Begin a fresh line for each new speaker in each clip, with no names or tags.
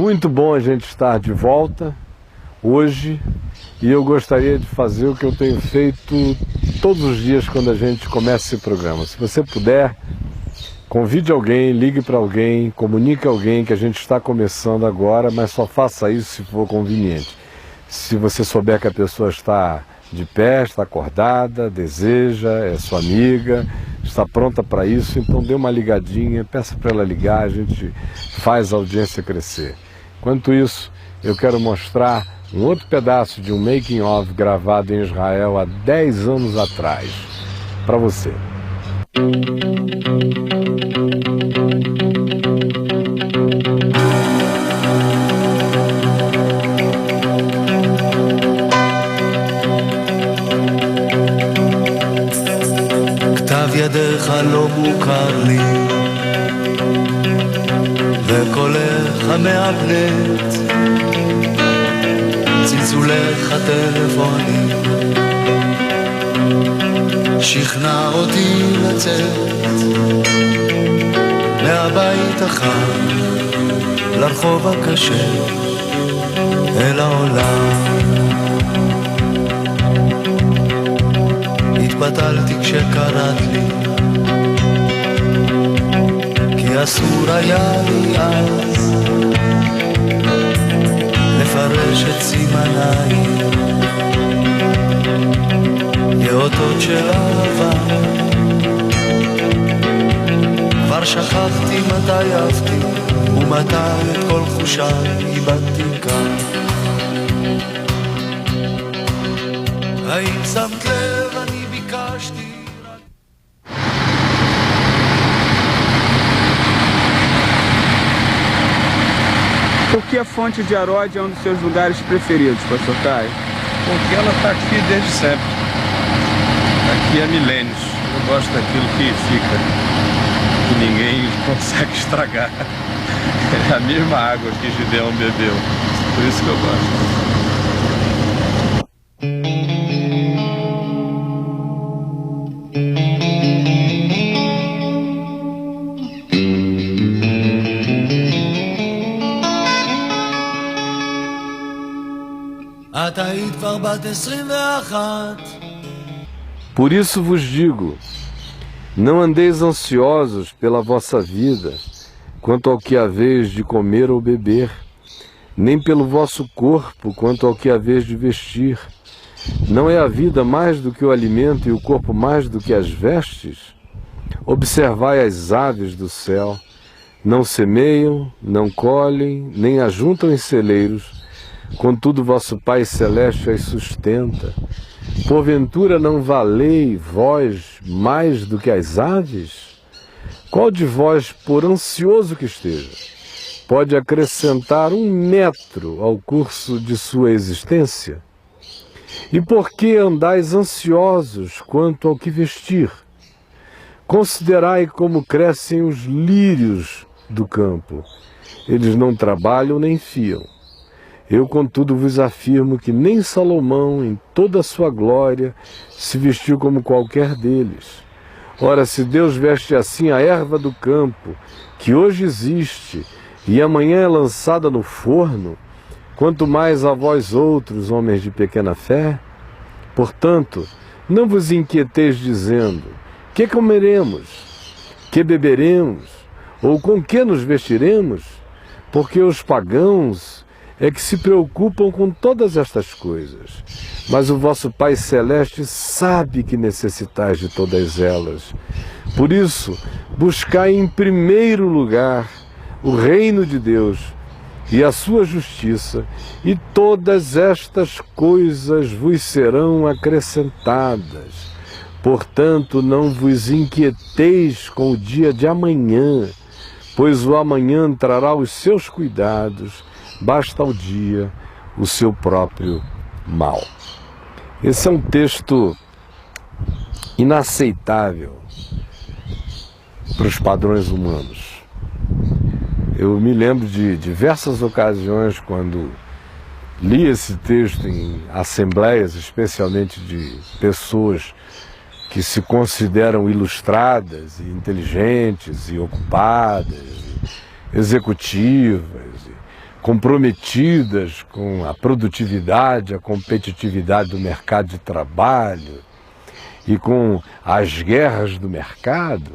Muito bom a gente estar de volta hoje e eu gostaria de fazer o que eu tenho feito todos os dias quando a gente começa esse programa. Se você puder, convide alguém, ligue para alguém, comunique alguém que a gente está começando agora, mas só faça isso se for conveniente. Se você souber que a pessoa está de pé, está acordada, deseja, é sua amiga, está pronta para isso, então dê uma ligadinha, peça para ela ligar, a gente faz a audiência crescer. Enquanto isso, eu quero mostrar um outro pedaço de um making of gravado em Israel há 10 anos atrás, para você.
כתב ידיך לא מוכר לי וקולך המאבנת צלצולך הטלפונים שכנע אותי לצאת מהבית החם לרחוב הקשה אל העולם התבטלתי כשקראת לי כי אסור היה לי אז לפרש את סימניי יאותות של אהבה כבר שכחתי מתי אהבתי ומתי את כל חושיי איבדתי כאן האם שמת לב אני ביקשתי
Por que a Fonte de Herói é um dos seus lugares preferidos, Pastor Caio?
Porque ela está aqui desde sempre. Aqui há milênios. Eu gosto daquilo que fica, que ninguém consegue estragar. É a mesma água que Gideão bebeu. Por isso que eu gosto.
את היית כבר בת 21
Por isso vos digo, não andeis ansiosos pela vossa vida, quanto ao que haveis de comer ou beber, nem pelo vosso corpo, quanto ao que haveis de vestir. Não é a vida mais do que o alimento e o corpo mais do que as vestes? Observai as aves do céu, não semeiam, não colhem, nem ajuntam em celeiros, contudo vosso Pai Celeste as sustenta. Porventura não valei vós mais do que as aves? Qual de vós, por ansioso que esteja, pode acrescentar 1 metro ao curso de sua existência? E por que andais ansiosos quanto ao que vestir? Considerai como crescem os lírios do campo. Eles não trabalham nem fiam. Eu, contudo, vos afirmo que nem Salomão, em toda a sua glória, se vestiu como qualquer deles. Ora, se Deus veste assim a erva do campo, que hoje existe e amanhã é lançada no forno, quanto mais a vós outros, homens de pequena fé? Portanto, não vos inquieteis dizendo, que comeremos? Que beberemos? Ou com que nos vestiremos? Porque os pagãos é que se preocupam com todas estas coisas. Mas o vosso Pai Celeste sabe que necessitais de todas elas. Por isso, buscai em primeiro lugar o reino de Deus e a sua justiça, e todas estas coisas vos serão acrescentadas. Portanto, não vos inquieteis com o dia de amanhã, pois o amanhã trará os seus cuidados. Basta ao dia o seu próprio mal. Esse é um texto inaceitável para os padrões humanos. Eu me lembro de diversas ocasiões quando li esse texto em assembleias, especialmente de pessoas que se consideram ilustradas e inteligentes e ocupadas, e executivas, comprometidas com a produtividade, a competitividade do mercado de trabalho e com as guerras do mercado.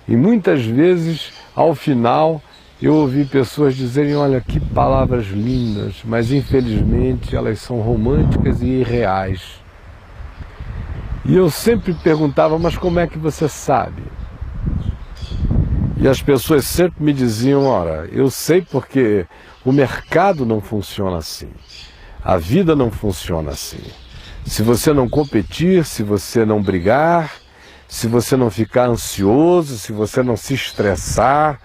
E muitas vezes, ao final, eu ouvi pessoas dizerem: olha, que palavras lindas, mas infelizmente elas são românticas e irreais. E eu sempre perguntava: mas como é que você sabe? E as pessoas sempre me diziam: ora, eu sei porque o mercado não funciona assim, a vida não funciona assim. Se você não competir, se você não brigar, se você não ficar ansioso, se você não se estressar,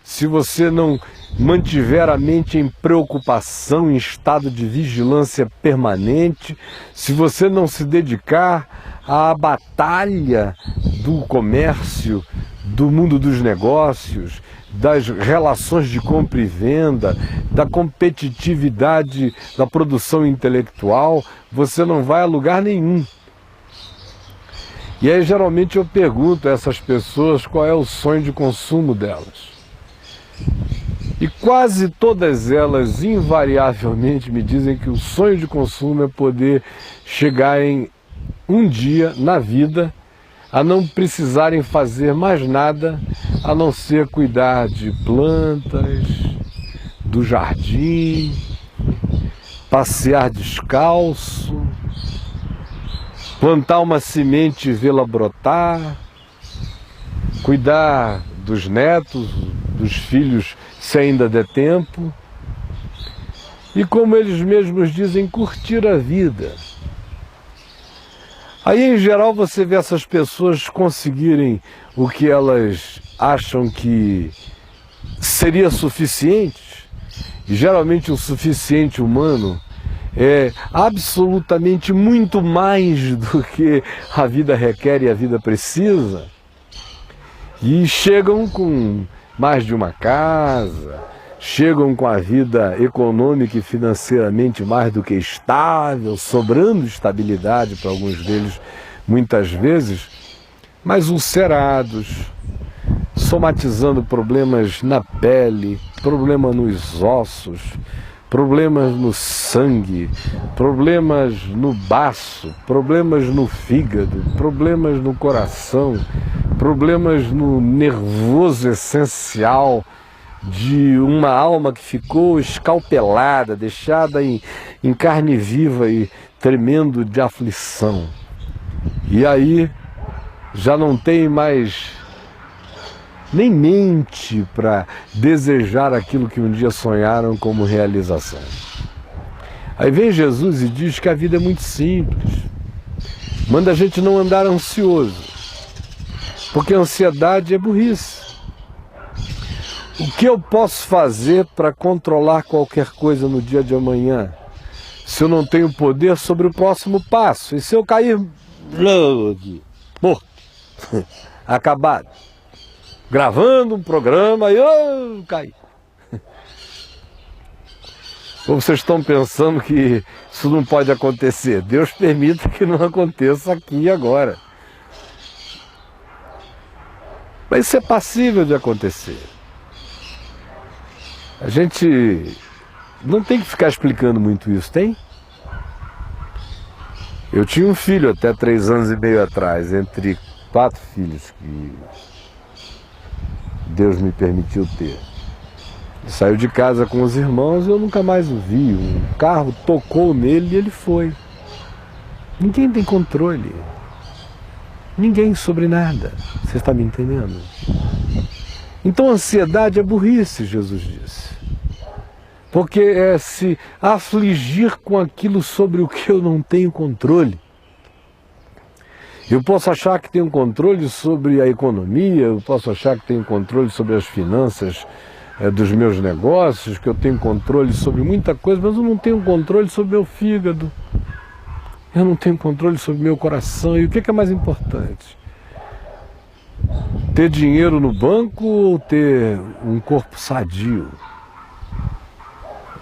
se você não mantiver a mente em preocupação, em estado de vigilância permanente, se você não se dedicar à batalha do comércio, do mundo dos negócios, das relações de compra e venda, da competitividade da produção intelectual, você não vai a lugar nenhum. E aí geralmente eu pergunto a essas pessoas qual é o sonho de consumo delas. E quase todas elas invariavelmente me dizem que o sonho de consumo é poder chegar em um dia na vida a não precisarem fazer mais nada a não ser cuidar de plantas, do jardim, passear descalço, plantar uma semente e vê-la brotar, cuidar dos netos, dos filhos, se ainda der tempo, e, como eles mesmos dizem, curtir a vida. Aí, em geral, você vê essas pessoas conseguirem o que elas acham que seria suficiente, e geralmente o suficiente humano é absolutamente muito mais do que a vida requer e a vida precisa, e chegam com mais de uma casa, chegam com a vida econômica e financeiramente mais do que estável, sobrando estabilidade para alguns deles muitas vezes, mas ulcerados, somatizando problemas na pele, problemas nos ossos, problemas no sangue, problemas no baço, problemas no fígado, problemas no coração, problemas no nervoso essencial de uma alma que ficou escalpelada, deixada em carne viva e tremendo de aflição. E aí já não tem mais nem mente para desejar aquilo que um dia sonharam como realização. Aí vem Jesus e diz que a vida é muito simples. Manda a gente não andar ansioso, porque a ansiedade é burrice. O que eu posso fazer para controlar qualquer coisa no dia de amanhã, se eu não tenho poder sobre o próximo passo? E se eu cair, morto, acabado, gravando um programa e eu caí. Ou vocês estão pensando que isso não pode acontecer? Deus permita que não aconteça aqui e agora. Mas isso é passível de acontecer. A gente não tem que ficar explicando muito isso, tem? Eu tinha um filho até 3 anos e meio atrás, entre 4 filhos que Deus me permitiu ter. Ele saiu de casa com os irmãos e eu nunca mais o vi. Um carro tocou nele e ele foi. Ninguém tem controle. Ninguém sobre nada. Você está me entendendo? Então a ansiedade é burrice, Jesus disse. Porque é se afligir com aquilo sobre o que eu não tenho controle. Eu posso achar que tenho controle sobre a economia, eu posso achar que tenho controle sobre as finanças dos meus negócios, que eu tenho controle sobre muita coisa, mas eu não tenho controle sobre meu fígado. Eu não tenho controle sobre meu coração. E o que é mais importante? Ter dinheiro no banco ou ter um corpo sadio?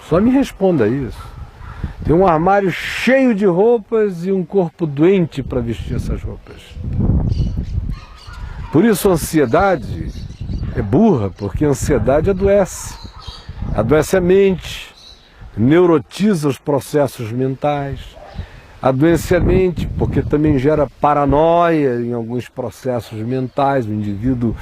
Só me responda isso. Tem um armário cheio de roupas e um corpo doente para vestir essas roupas. Por isso a ansiedade é burra, porque a ansiedade adoece. adoece a mente, neurotiza os processos mentais, adoece a mente porque também gera paranoia em alguns processos mentais, o indivíduo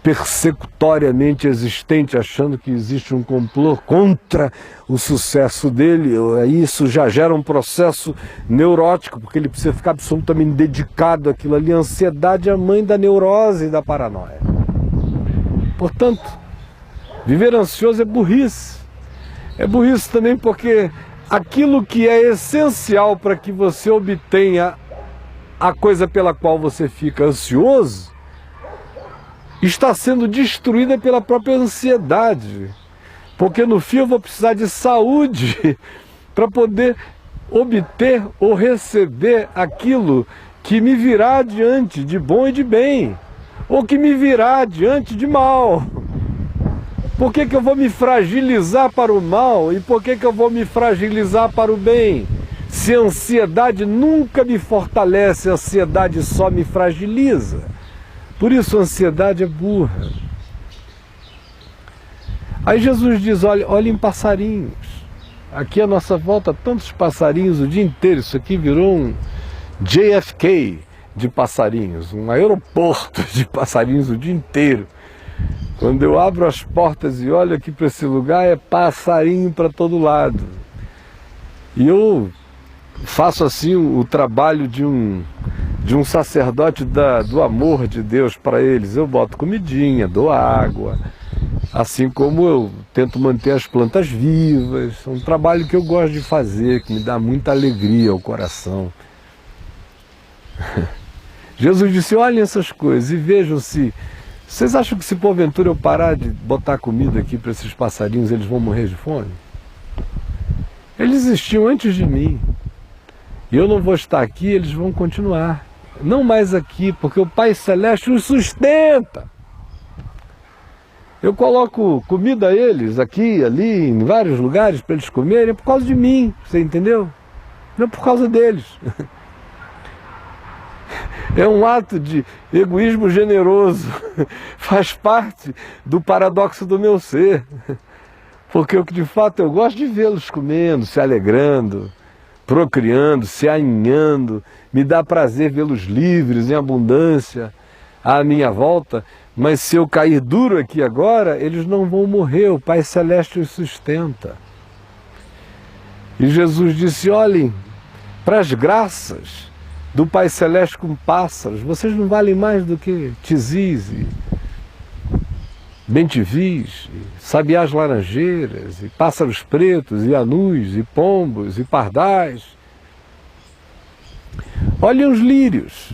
persecutoriamente existente, achando que existe um complô contra o sucesso dele. Isso já gera um processo neurótico, porque ele precisa ficar absolutamente dedicado àquilo ali. A ansiedade é a mãe da neurose e da paranoia. Portanto, viver ansioso é burrice. É burrice também porque aquilo que é essencial para que você obtenha a coisa pela qual você fica ansioso está sendo destruída pela própria ansiedade. Porque no fim eu vou precisar de saúde para poder obter ou receber aquilo que me virá adiante de bom e de bem, ou que me virá adiante de mal. Por que eu vou me fragilizar para o mal e por que eu vou me fragilizar para o bem? Se a ansiedade nunca me fortalece, a ansiedade só me fragiliza. Por isso a ansiedade é burra. Aí Jesus diz, olhem passarinhos. Aqui à nossa volta, tantos passarinhos o dia inteiro. Isso aqui virou um JFK de passarinhos, um aeroporto de passarinhos o dia inteiro. Quando eu abro as portas e olho aqui para esse lugar, é passarinho para todo lado. E eu faço assim o trabalho de um sacerdote do amor de Deus para eles. Eu boto comidinha, dou água, assim como eu tento manter as plantas vivas. É um trabalho que eu gosto de fazer, que me dá muita alegria ao coração. Jesus disse, olhem essas coisas e vejam se... Vocês acham que se porventura eu parar de botar comida aqui para esses passarinhos, eles vão morrer de fome? Eles existiam antes de mim. E eu não vou estar aqui, eles vão continuar. Não mais aqui, porque o Pai Celeste os sustenta. Eu coloco comida a eles aqui, ali, em vários lugares para eles comerem, por causa de mim, você entendeu? Não por causa deles. É um ato de egoísmo generoso, faz parte do paradoxo do meu ser. Porque o que de fato eu gosto de vê-los comendo, se alegrando, procriando, se aninhando, me dá prazer vê-los livres, em abundância, à minha volta, mas se eu cair duro aqui agora, eles não vão morrer, o Pai Celeste os sustenta. E Jesus disse, olhem para as graças do Pai Celeste com pássaros, vocês não valem mais do que tizis e bentivis, e sabiás laranjeiras, e pássaros pretos, e anus, e pombos, e pardais. Olhem os lírios,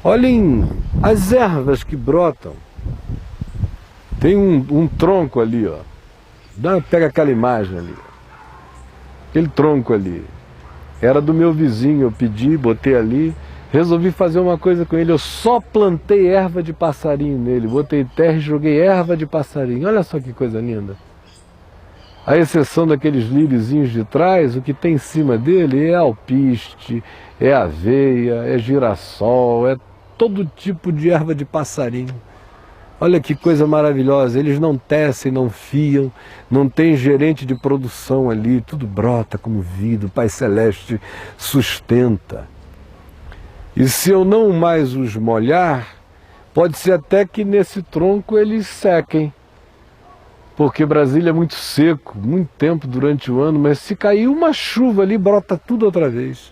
olhem as ervas que brotam. Tem um tronco ali, ó. Pega aquela imagem ali, aquele tronco ali. Era do meu vizinho, eu pedi, botei ali, resolvi fazer uma coisa com ele, eu só plantei erva de passarinho nele, botei terra e joguei erva de passarinho, olha só que coisa linda. À exceção daqueles líriozinhos de trás, o que tem em cima dele é alpiste, é aveia, é girassol, é todo tipo de erva de passarinho. Olha que coisa maravilhosa, eles não tecem, não fiam, não tem gerente de produção ali, tudo brota como vida, o Pai Celeste sustenta. E se eu não mais os molhar, pode ser até que nesse tronco eles sequem, porque Brasília é muito seco, muito tempo durante o ano, mas se cair uma chuva ali, brota tudo outra vez.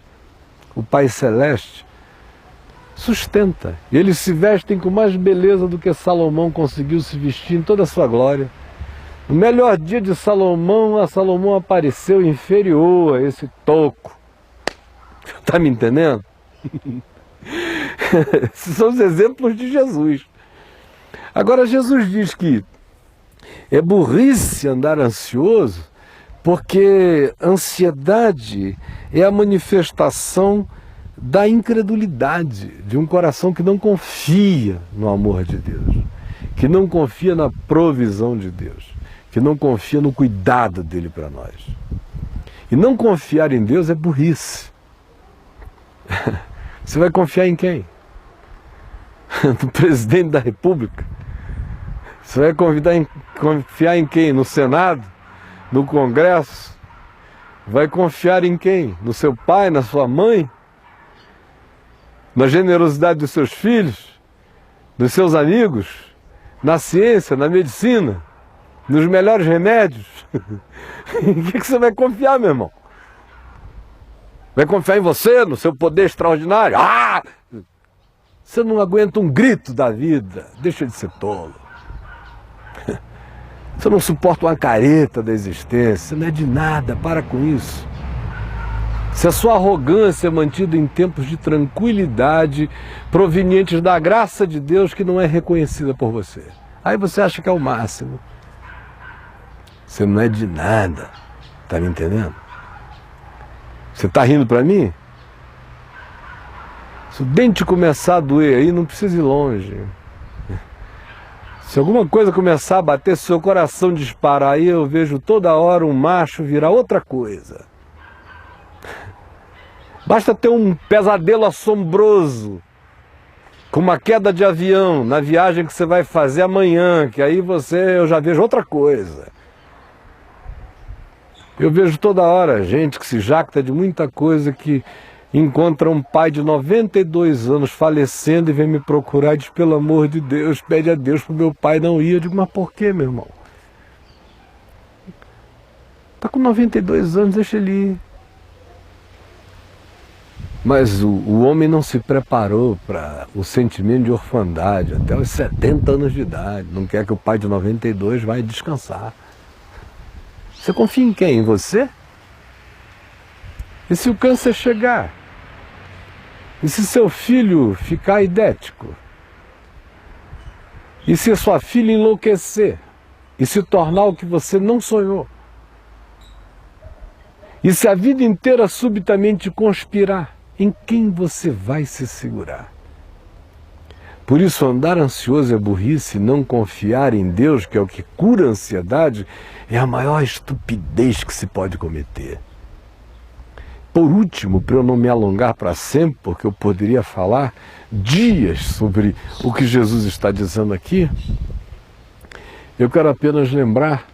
O Pai Celeste sustenta. E eles se vestem com mais beleza do que Salomão conseguiu se vestir em toda a sua glória. No melhor dia de Salomão, a Salomão apareceu inferior a esse toco. Está me entendendo? Esses são os exemplos de Jesus. Agora Jesus diz que é burrice andar ansioso, porque ansiedade é a manifestação da incredulidade, de um coração que não confia no amor de Deus, que não confia na provisão de Deus, que não confia no cuidado dele para nós. E não confiar em Deus é burrice. Você vai confiar em quem? No presidente da República? Você vai confiar em quem? No Senado? No Congresso? Vai confiar em quem? No seu pai, na sua mãe? Na generosidade dos seus filhos? Dos seus amigos? Na ciência, na medicina? Nos melhores remédios? Em que você vai confiar, meu irmão? Vai confiar em você, no seu poder extraordinário? Ah! Você não aguenta um grito da vida. Deixa de ser tolo. Você não suporta uma careta da existência. Você não é de nada. Para com isso. Se a sua arrogância é mantida em tempos de tranquilidade, provenientes da graça de Deus que não é reconhecida por você. Aí você acha que é o máximo. Você não é de nada. Tá me entendendo? Você tá rindo pra mim? Se o dente começar a doer aí, não precisa ir longe. Se alguma coisa começar a bater, se seu coração disparar aí, eu vejo toda hora um macho virar outra coisa. Basta ter um pesadelo assombroso, com uma queda de avião, na viagem que você vai fazer amanhã, que aí eu já vejo outra coisa. Eu vejo toda hora gente que se jacta de muita coisa, que encontra um pai de 92 anos falecendo e vem me procurar e diz, pelo amor de Deus, pede a Deus para o meu pai não ir. Eu digo, mas por quê, meu irmão? Está com 92 anos, deixa ele ir. Mas o homem não se preparou para o sentimento de orfandade até os 70 anos de idade. Não quer que o pai de 92 vá descansar. Você confia em quem? Em você? E se o câncer chegar? E se seu filho ficar idético? E se sua filha enlouquecer? E se tornar o que você não sonhou? E se a vida inteira subitamente conspirar? Em quem você vai se segurar? Por isso, andar ansioso é burrice, não confiar em Deus, que é o que cura a ansiedade, é a maior estupidez que se pode cometer. Por último, para eu não me alongar para sempre, porque eu poderia falar dias sobre o que Jesus está dizendo aqui, eu quero apenas lembrar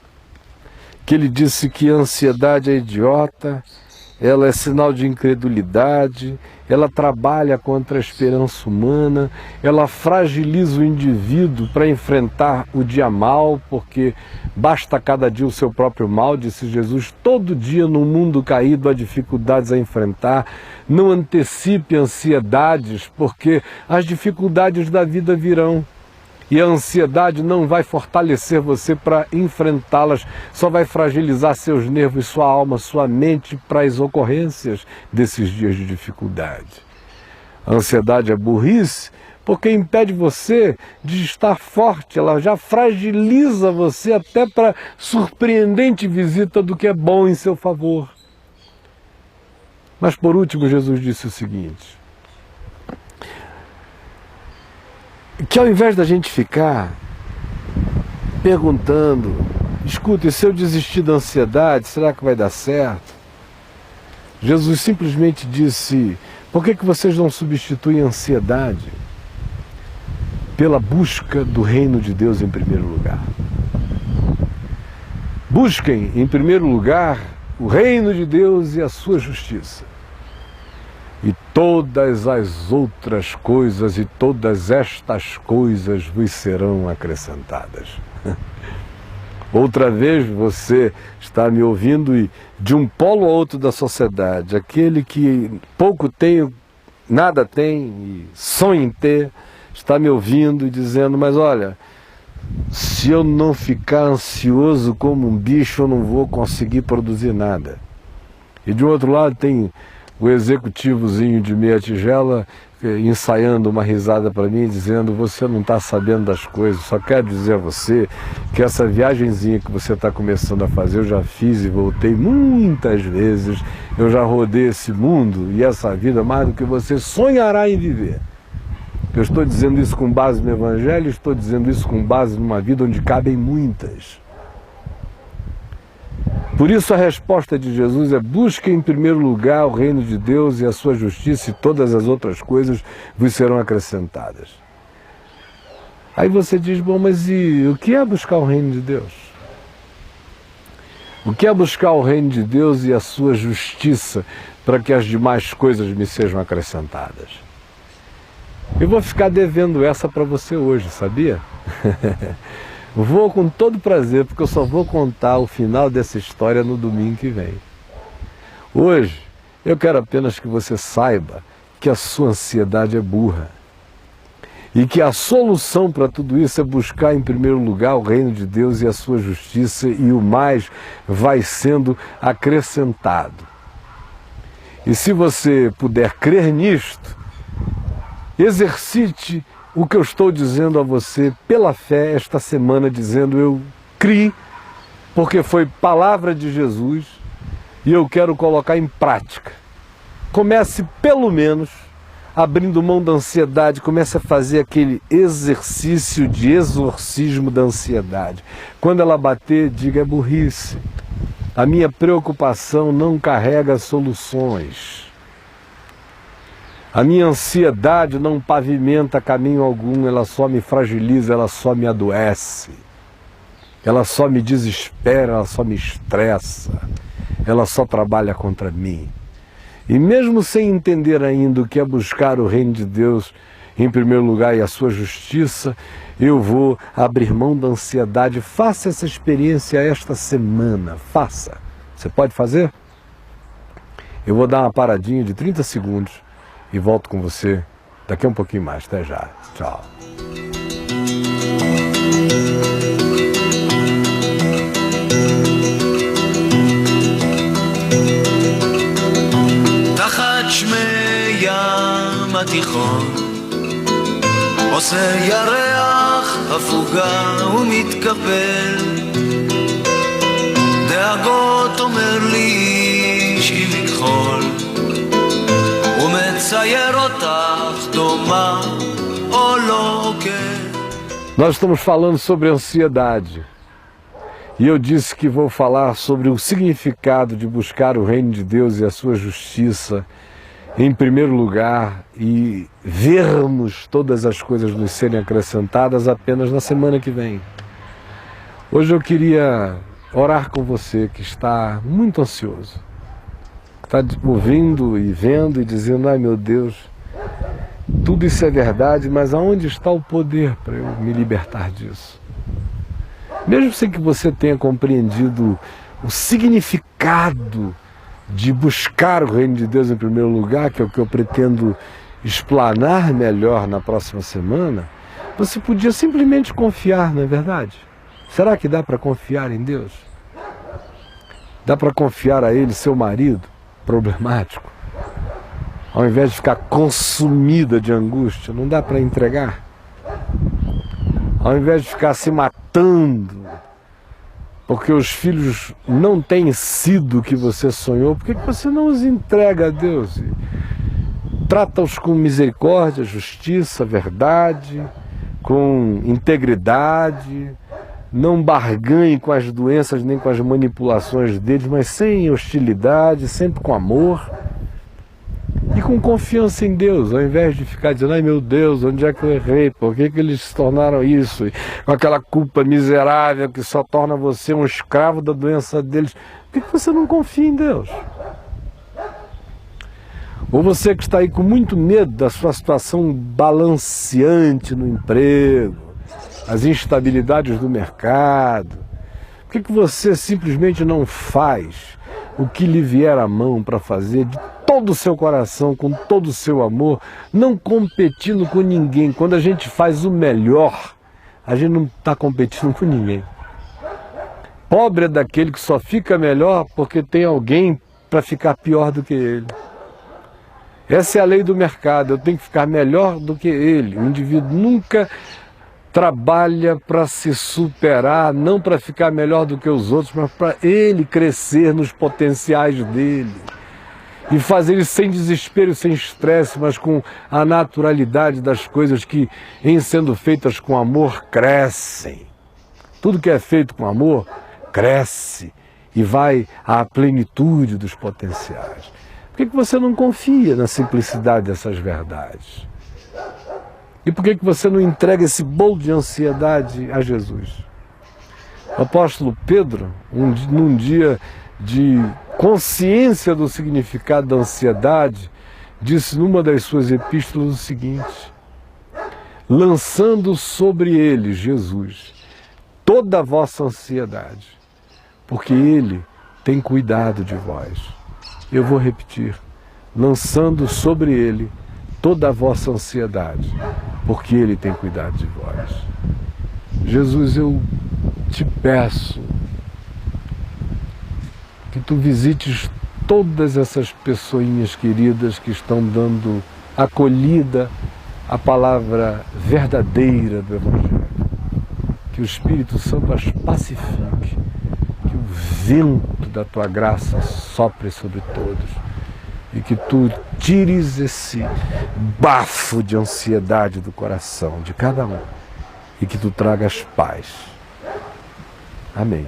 que ele disse que a ansiedade é idiota, ela é sinal de incredulidade, ela trabalha contra a esperança humana, ela fragiliza o indivíduo para enfrentar o dia mal, porque basta cada dia o seu próprio mal, disse Jesus. Todo dia no mundo caído há dificuldades a enfrentar. Não antecipe ansiedades, porque as dificuldades da vida virão. E a ansiedade não vai fortalecer você para enfrentá-las, só vai fragilizar seus nervos, sua alma, sua mente para as ocorrências desses dias de dificuldade. A ansiedade é burrice porque impede você de estar forte, ela já fragiliza você até para surpreendente visita do que é bom em seu favor. Mas por último, Jesus disse o seguinte, que ao invés da gente ficar perguntando, escuta, e se eu desistir da ansiedade, será que vai dar certo? Jesus simplesmente disse, por que vocês não substituem a ansiedade pela busca do reino de Deus em primeiro lugar? Busquem em primeiro lugar o reino de Deus e a sua justiça. E todas as outras coisas e todas estas coisas vos serão acrescentadas. Outra vez você está me ouvindo e de um polo a outro da sociedade, aquele que pouco tem, nada tem e sonha em ter, está me ouvindo e dizendo, mas olha, se eu não ficar ansioso como um bicho, eu não vou conseguir produzir nada. E de um outro lado tem o executivozinho de meia tigela ensaiando uma risada para mim, dizendo, você não está sabendo das coisas, só quero dizer a você que essa viagenzinha que você está começando a fazer, eu já fiz e voltei muitas vezes, eu já rodei esse mundo e essa vida mais do que você sonhará em viver. Eu estou dizendo isso com base no Evangelho, estou dizendo isso com base numa vida onde cabem muitas. Por isso a resposta de Jesus é, busque em primeiro lugar o reino de Deus e a sua justiça, e todas as outras coisas vos serão acrescentadas. Aí você diz, bom, mas e o que é buscar o reino de Deus? O que é buscar o reino de Deus e a sua justiça para que as demais coisas me sejam acrescentadas? Eu vou ficar devendo essa para você hoje, sabia? Vou com todo prazer, porque eu só vou contar o final dessa história no domingo que vem. Hoje, eu quero apenas que você saiba que a sua ansiedade é burra. E que a solução para tudo isso é buscar em primeiro lugar o reino de Deus e a sua justiça, e o mais vai sendo acrescentado. E se você puder crer nisto, exercite o que eu estou dizendo a você pela fé esta semana, dizendo: eu criei, porque foi palavra de Jesus e eu quero colocar em prática. Comece pelo menos abrindo mão da ansiedade, comece a fazer aquele exercício de exorcismo da ansiedade. Quando ela bater, diga: é burrice. A minha preocupação não carrega soluções. A minha ansiedade não pavimenta caminho algum, ela só me fragiliza, ela só me adoece. Ela só me desespera, ela só me estressa. Ela só trabalha contra mim. E mesmo sem entender ainda o que é buscar o reino de Deus em primeiro lugar e a sua justiça, eu vou abrir mão da ansiedade. Faça essa experiência esta semana, faça. Você pode fazer? Eu vou dar uma paradinha de 30 segundos e volto com você daqui a um pouquinho mais. Até já. Tchau.
שמי ים התיכון עושה ירח הפוגה ומתקפל דאגות אומר לי שהיא מכחול ומצייר אותך דומה או לא כן.
Nós estamos falando sobre ansiedade. E eu disse que vou falar sobre o significado de buscar o reino de Deus e a sua justiça em primeiro lugar e vermos todas as coisas nos serem acrescentadas apenas na semana que vem. Hoje eu queria orar com você que está muito ansioso, está ouvindo e vendo e dizendo: ai meu Deus, tudo isso é verdade, mas aonde está o poder para eu me libertar disso? Mesmo sem que você tenha compreendido o significado de buscar o reino de Deus em primeiro lugar, que é o que eu pretendo explanar melhor na próxima semana, você podia simplesmente confiar, não é verdade? Será que dá para confiar em Deus? Dá para confiar a Ele, seu marido problemático? Ao invés de ficar consumida de angústia, não dá para entregar? Ao invés de ficar se matando porque os filhos não têm sido o que você sonhou, por que você não os entrega a Deus? Trata-os com misericórdia, justiça, verdade, com integridade. Não barganhe com as doenças nem com as manipulações deles, mas sem hostilidade, sempre com amor e com confiança em Deus, ao invés de ficar dizendo: ai meu Deus, onde é que eu errei? Por que eles se tornaram isso? E com aquela culpa miserável que só torna você um escravo da doença deles. Por que você não confia em Deus? Ou você que está aí com muito medo da sua situação balanceante no emprego, as instabilidades do mercado, por que você simplesmente não faz o que lhe vier à mão para fazer de todo o seu coração, com todo o seu amor, não competindo com ninguém? Quando a gente faz o melhor, a gente não está competindo com ninguém. Pobre é daquele que só fica melhor porque tem alguém para ficar pior do que ele. Essa é a lei do mercado, eu tenho que ficar melhor do que ele. O indivíduo nunca trabalha para se superar, não para ficar melhor do que os outros, mas para ele crescer nos potenciais dele. E fazer isso sem desespero, sem estresse, mas com a naturalidade das coisas que, em sendo feitas com amor, crescem. Tudo que é feito com amor, cresce e vai à plenitude dos potenciais. Por que você não confia na simplicidade dessas verdades? E por que você não entrega esse bolo de ansiedade a Jesus? O apóstolo Pedro, num dia de consciência do significado da ansiedade, disse numa das suas epístolas o seguinte: lançando sobre ele, Jesus, toda a vossa ansiedade, porque ele tem cuidado de vós. Eu vou repetir: lançando sobre ele toda a vossa ansiedade, porque ele tem cuidado de vós. Jesus, eu te peço que tu visites todas essas pessoinhas queridas que estão dando acolhida à palavra verdadeira do Evangelho. Que o Espírito Santo as pacifique, que o vento da tua graça sopre sobre todos e que tu tires esse bafo de ansiedade do coração de cada um e que tu tragas paz. Amém.